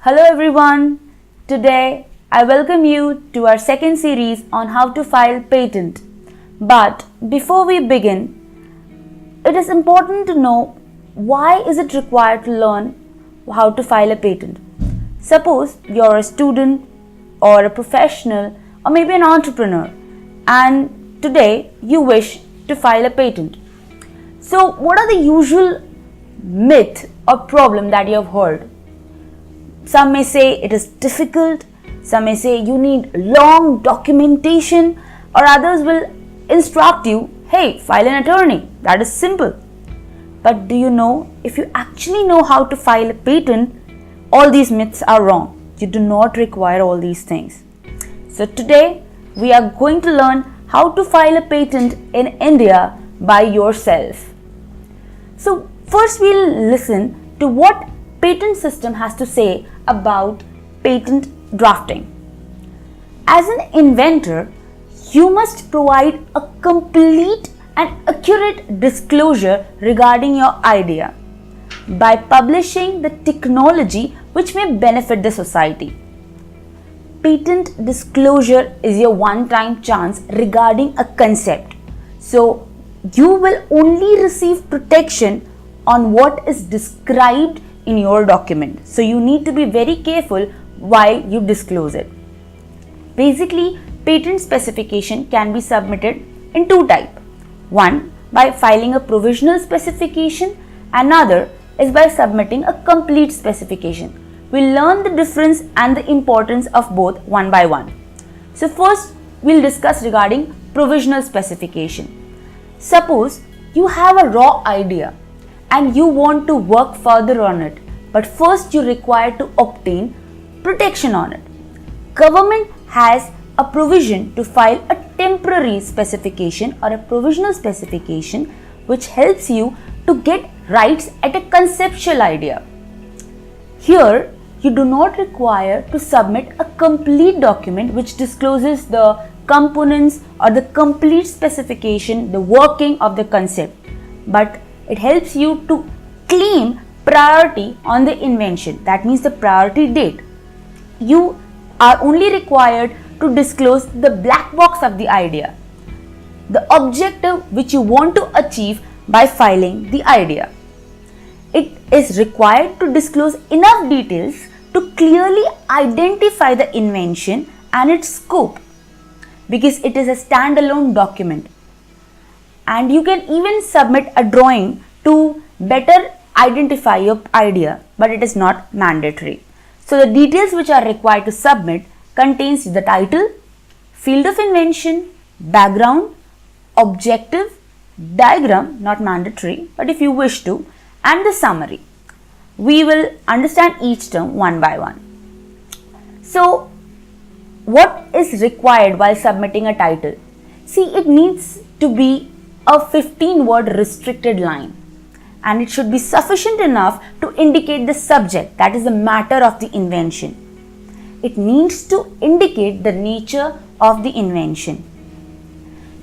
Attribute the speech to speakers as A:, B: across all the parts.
A: Hello everyone. Today I welcome you to our second series on how to file patent. But before we begin, it is important to know why is it required to learn how to file a patent. Suppose you're a student or a professional or maybe an entrepreneur and today you wish to file a patent. So what are the usual myth or problem that you have heard? Some may say it is difficult, some may say you need long documentation, or others will instruct you, hey, file an attorney, that is simple. But do you know, if you actually know how to file a patent, all these myths are wrong. You do not require all these things. So today, we are going to learn how to file a patent in India by yourself. So first we'll listen to what patent system has to say about patent drafting. As an inventor, you must provide a complete and accurate disclosure regarding your idea by publishing the technology which may benefit the society. Patent disclosure is your one-time chance regarding a concept. So you will only receive protection on what is described in your document. So you need to be very careful while you disclose it. Basically, patent specification can be submitted in two types. One, by filing a provisional specification. Another is by submitting a complete specification. We'll learn the difference and the importance of both one by one. So first, we'll discuss regarding provisional specification. Suppose you have a raw idea and you want to work further on it, but first you require to obtain protection on it. Government has a provision to file a temporary specification or a provisional specification which helps you to get rights at a conceptual idea. Here, you do not require to submit a complete document which discloses the components or the complete specification, the working of the concept, but it helps you to claim priority on the invention. That means the priority date. You are only required to disclose the black box of the idea, the objective which you want to achieve by filing the idea. It is required to disclose enough details to clearly identify the invention and its scope because it is a standalone document. And you can even submit a drawing to better identify your idea, but it is not mandatory. So the details which are required to submit contains the title, field of invention, background, objective, diagram, not mandatory, but if you wish to, and the summary. We will understand each term one by one. So what is required while submitting a title? See, it needs to be a 15-word restricted line and it should be sufficient enough to indicate the subject, that is the matter of the invention. It needs to indicate the nature of the invention.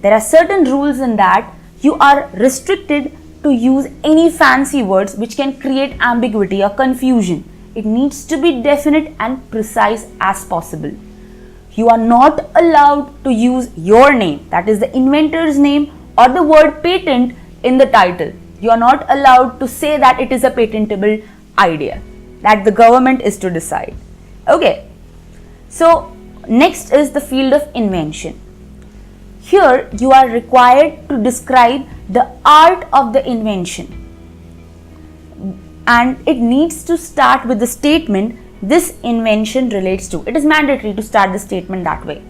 A: There are certain rules in that you are restricted to use any fancy words which can create ambiguity or confusion. It needs to be definite and precise as possible. You are not allowed to use your name, that is the inventor's name, or the word patent in the title. You are not allowed to say that it is a patentable idea. That the government is to decide. Okay. So next is the field of invention. Here you are required to describe the art of the invention. And it needs to start with the statement this invention relates to. It is mandatory to start the statement that way.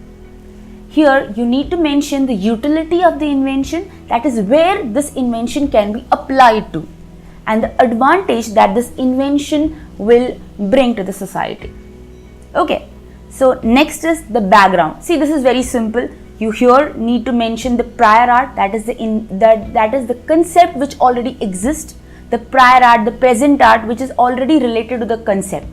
A: Here you need to mention the utility of the invention, that is where this invention can be applied to, and the advantage that this invention will bring to the society. Okay, so next is the background. See, this is very simple. You here need to mention the prior art, that is the concept which already exists, the prior art, the present art which is already related to the concept,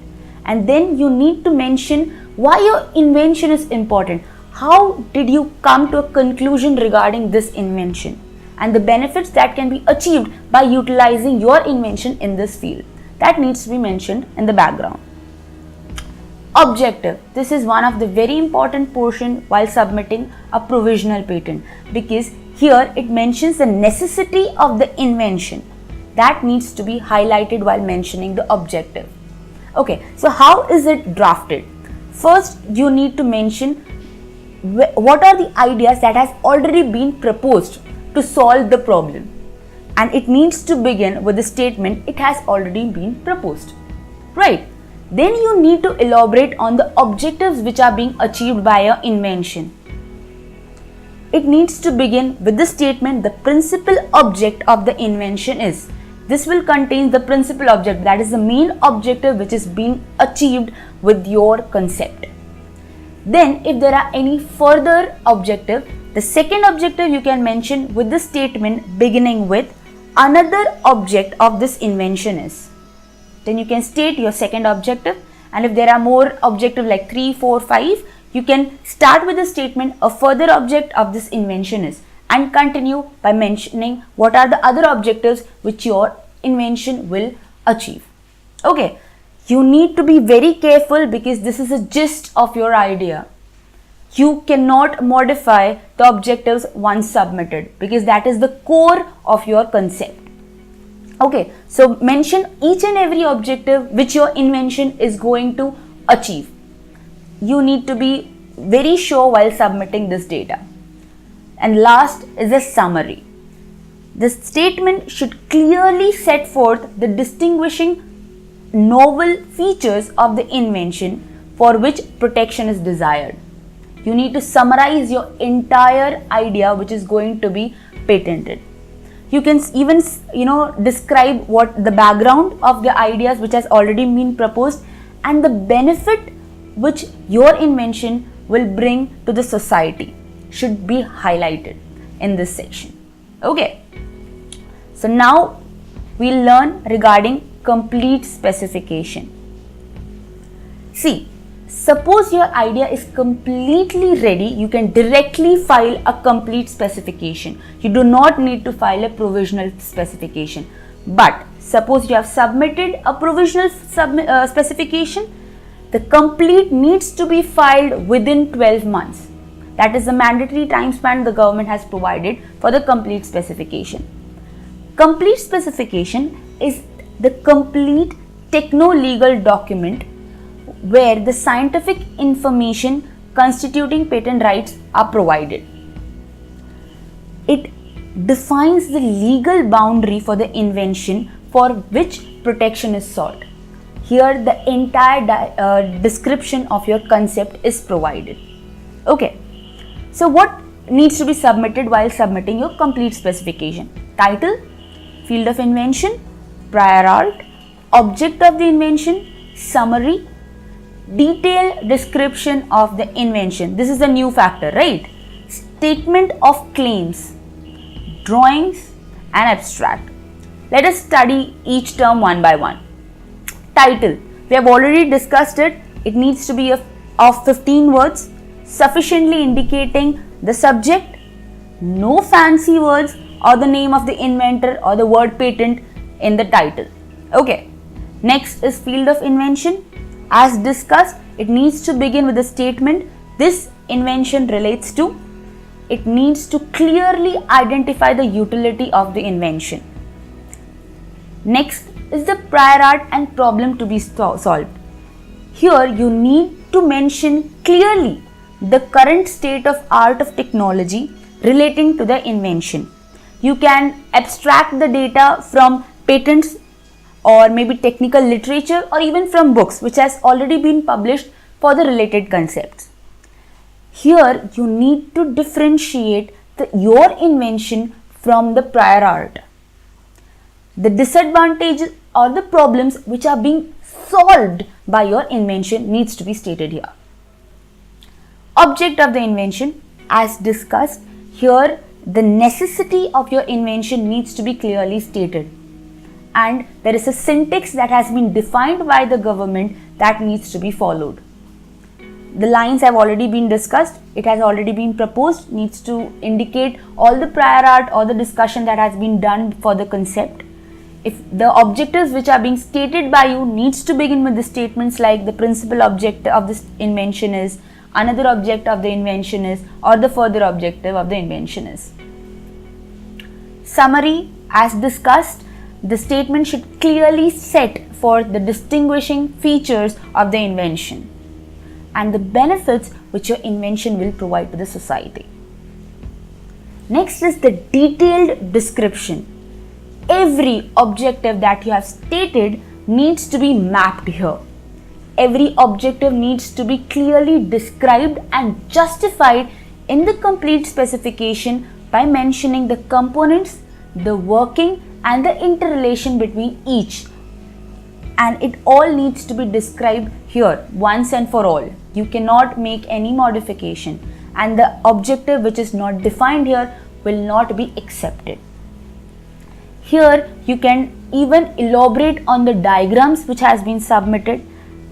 A: and then you need to mention why your invention is important. How did you come to a conclusion regarding this invention and the benefits that can be achieved by utilizing your invention in this field? That needs to be mentioned in the background. Objective. This is one of the very important portion while submitting a provisional patent, because here it mentions the necessity of the invention. That needs to be highlighted while mentioning the objective. Okay, so how is it drafted? First, you need to mention what are the ideas that has already been proposed to solve the problem, and it needs to begin with the statement it has already been proposed, right? Then you need to elaborate on the objectives which are being achieved by your invention. It needs to begin with the statement the principal object of the invention is. This will contain the principal object, that is the main objective which is being achieved with your concept. Then if there are any further objective, the second objective you can mention with the statement beginning with another object of this invention is. Then you can state your second objective, and if there are more objective like 3, 4, 5, you can start with the statement a further object of this invention is, and continue by mentioning what are the other objectives which your invention will achieve. Okay, you need to be very careful because this is a gist of your idea. You cannot modify the objectives once submitted because that is the core of your concept. Okay, so mention each and every objective which your invention is going to achieve. You need to be very sure while submitting this data. And last is a summary. The statement should clearly set forth the distinguishing novel features of the invention for which protection is desired. You need to summarize your entire idea which is going to be patented. You can even describe what the background of the ideas which has already been proposed and the benefit which your invention will bring to the society should be highlighted in this section. Okay, so now we'll learn regarding complete specification. See, suppose your idea is completely ready, you can directly file a complete specification. You do not need to file a provisional specification. But suppose you have submitted a provisional specification, the complete needs to be filed within 12 months. That is the mandatory time span the government has provided for the complete specification. Complete specification is the complete techno-legal document where the scientific information constituting patent rights are provided. It defines the legal boundary for the invention for which protection is sought. Here the entire description of your concept is provided. Okay, so what needs to be submitted while submitting your complete specification? Title, field of invention, prior art, object of the invention, summary, detailed description of the invention. This is a new factor, right? Statement of claims, drawings and abstract. Let us study each term one by one. Title, we have already discussed it. It needs to be of 15 words, sufficiently indicating the subject, no fancy words or the name of the inventor or the word patent in the title. Okay, next is field of invention. As discussed, it needs to begin with a statement this invention relates to. It needs to clearly identify the utility of the invention. Next is the prior art and problem to be solved. Here you need to mention clearly the current state of art of technology relating to the invention. You can abstract the data from patents or maybe technical literature or even from books which has already been published for the related concepts. Here you need to differentiate your invention from the prior art. The disadvantages or the problems which are being solved by your invention needs to be stated here. Object of the invention, as discussed, here the necessity of your invention needs to be clearly stated. And there is a syntax that has been defined by the government that needs to be followed. The lines have already been discussed, it has already been proposed, needs to indicate all the prior art or the discussion that has been done for the concept. If the objectives which are being stated by you needs to begin with the statements like the principal objective of this invention is, another object of the invention is, or the further objective of the invention is. Summary, as discussed, the statement should clearly set for the distinguishing features of the invention and the benefits which your invention will provide to the society. Next is the detailed description. Every objective that you have stated needs to be mapped here. Every objective needs to be clearly described and justified in the complete specification by mentioning the components, the working and the interrelation between each. And it all needs to be described here once and for all. You cannot make any modification, and the objective which is not defined here will not be accepted. Here you can even elaborate on the diagrams which has been submitted,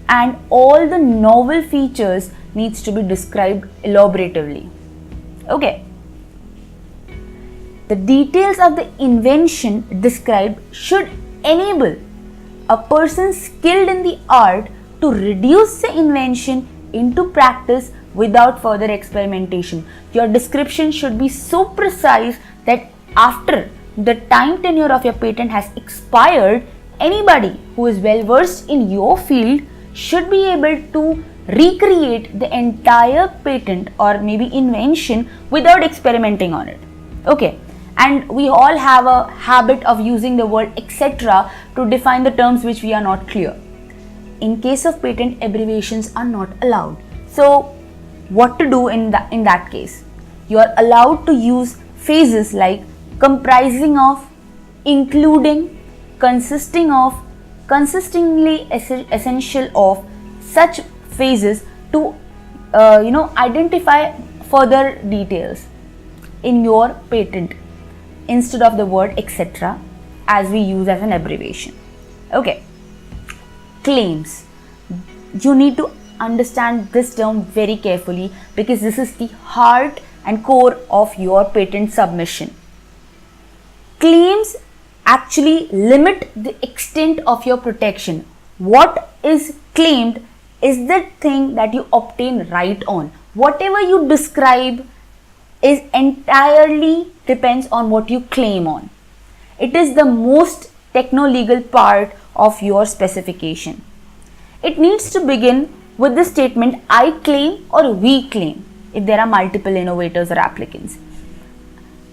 A: and all the novel features needs to be described elaboratively. Okay. The details of the invention described should enable a person skilled in the art to reduce the invention into practice without further experimentation. Your description should be so precise that after the time tenure of your patent has expired, anybody who is well versed in your field should be able to recreate the entire patent or maybe invention without experimenting on it. Okay. And we all have a habit of using the word etc. to define the terms which we are not clear. In case of patent, abbreviations are not allowed. So what to do in that case? You are allowed to use phrases like comprising of, including, consisting of, consistingly essential of, such phrases to identify further details in your patent instead of the word etc. as we use as an abbreviation. Okay. Claims. You need to understand this term very carefully because this is the heart and core of your patent submission. Claims actually limit the extent of your protection. What is claimed is the thing that you obtain right on. Whatever you describe is entirely depends on what you claim on. It is the most techno-legal part of your specification. It needs to begin with the statement I claim or we claim if there are multiple innovators or applicants.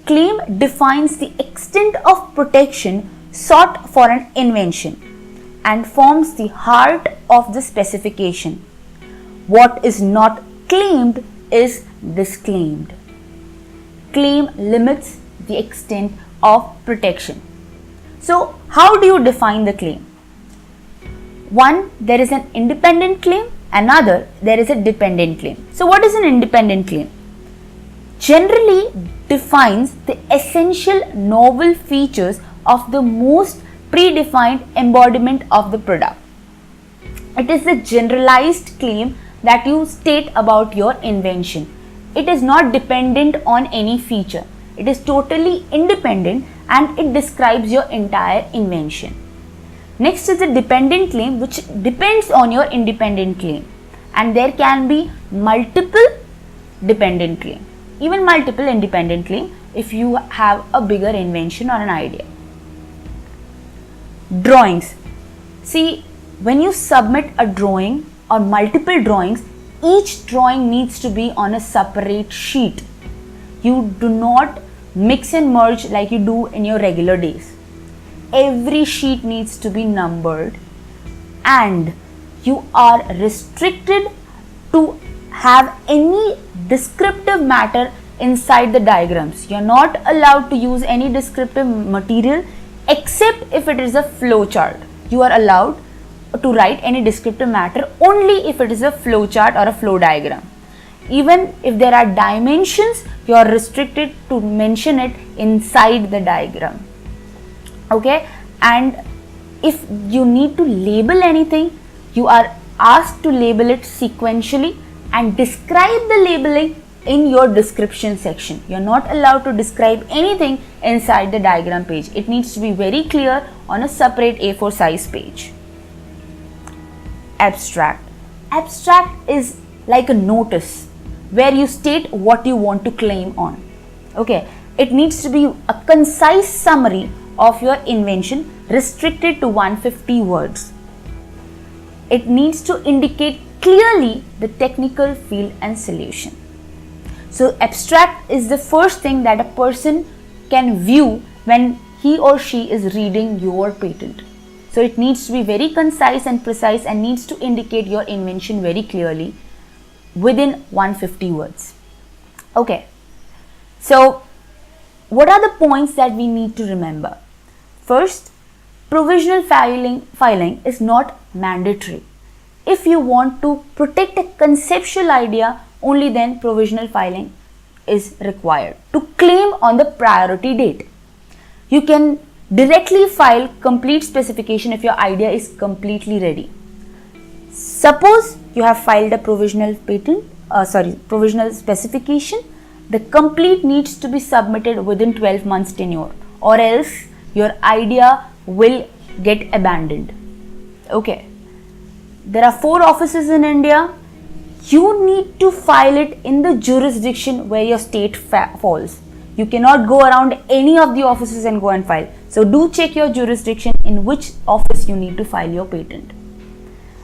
A: Claim defines the extent of protection sought for an invention and forms the heart of the specification. What is not claimed is disclaimed. Claim limits the extent of protection. So, how do you define the claim? One, there is an independent claim. Another, there is a dependent claim. So, what is an independent claim? Generally defines the essential novel features of the most predefined embodiment of the product. It is a generalized claim that you state about your invention. It is not dependent on any feature. It is totally independent and it describes your entire invention. Next is the dependent claim, which depends on your independent claim, and there can be multiple dependent claim, even multiple independent claim if you have a bigger invention or an idea. Drawings. See, when you submit a drawing or multiple drawings, each drawing needs to be on a separate sheet. You do not mix and merge like you do in your regular days. Every sheet needs to be numbered and you are restricted to have any descriptive matter inside the diagrams. You are not allowed to use any descriptive material except if it is a flow chart. You are allowed to write any descriptive matter only if it is a flow chart or a flow diagram. Even if there are dimensions, you are restricted to mention it inside the diagram. Okay, and if you need to label anything, you are asked to label it sequentially and describe the labeling in your description section. You're not allowed to describe anything inside the diagram page. It needs to be very clear on a separate A4 size page. Abstract. Abstract is like a notice where you state what you want to claim on. Okay, it needs to be a concise summary of your invention restricted to 150 words. It needs to indicate clearly the technical field and solution. So abstract is the first thing that a person can view when he or she is reading your patent. So it needs to be very concise and precise and needs to indicate your invention very clearly within 150 words. Okay, so what are the points that we need to remember? First, provisional filing is not mandatory. If you want to protect a conceptual idea, only then provisional filing is required to claim on the priority date. You can directly file complete specification if your idea is completely ready. Suppose you have filed a provisional specification, the complete needs to be submitted within 12 months tenure, or else your idea will get abandoned. Okay, there are 4 offices in India. You need to file it in the jurisdiction where your state falls. You cannot go around any of the offices and go and file. So do check your jurisdiction in which office you need to file your patent.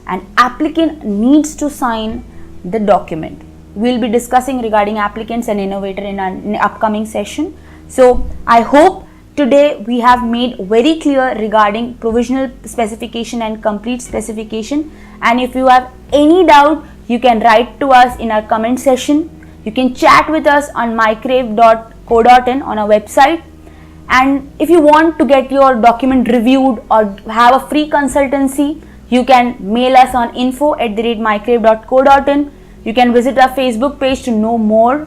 A: An applicant needs to sign the document. We'll be discussing regarding applicants and innovator in an upcoming session. So I hope today we have made very clear regarding provisional specification and complete specification. And if you have any doubt, you can write to us in our comment section. You can chat with us on MYCrave.co.in on our website. And if you want to get your document reviewed or have a free consultancy, you can mail us on info@mycrave.co.in. You can visit our Facebook page to know more.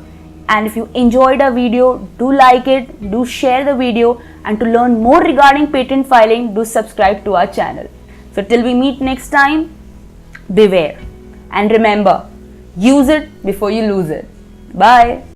A: And if you enjoyed our video, do like it, do share the video, and to learn more regarding patent filing, do subscribe to our channel. So till we meet next time, beware. And remember, use it before you lose it. Bye.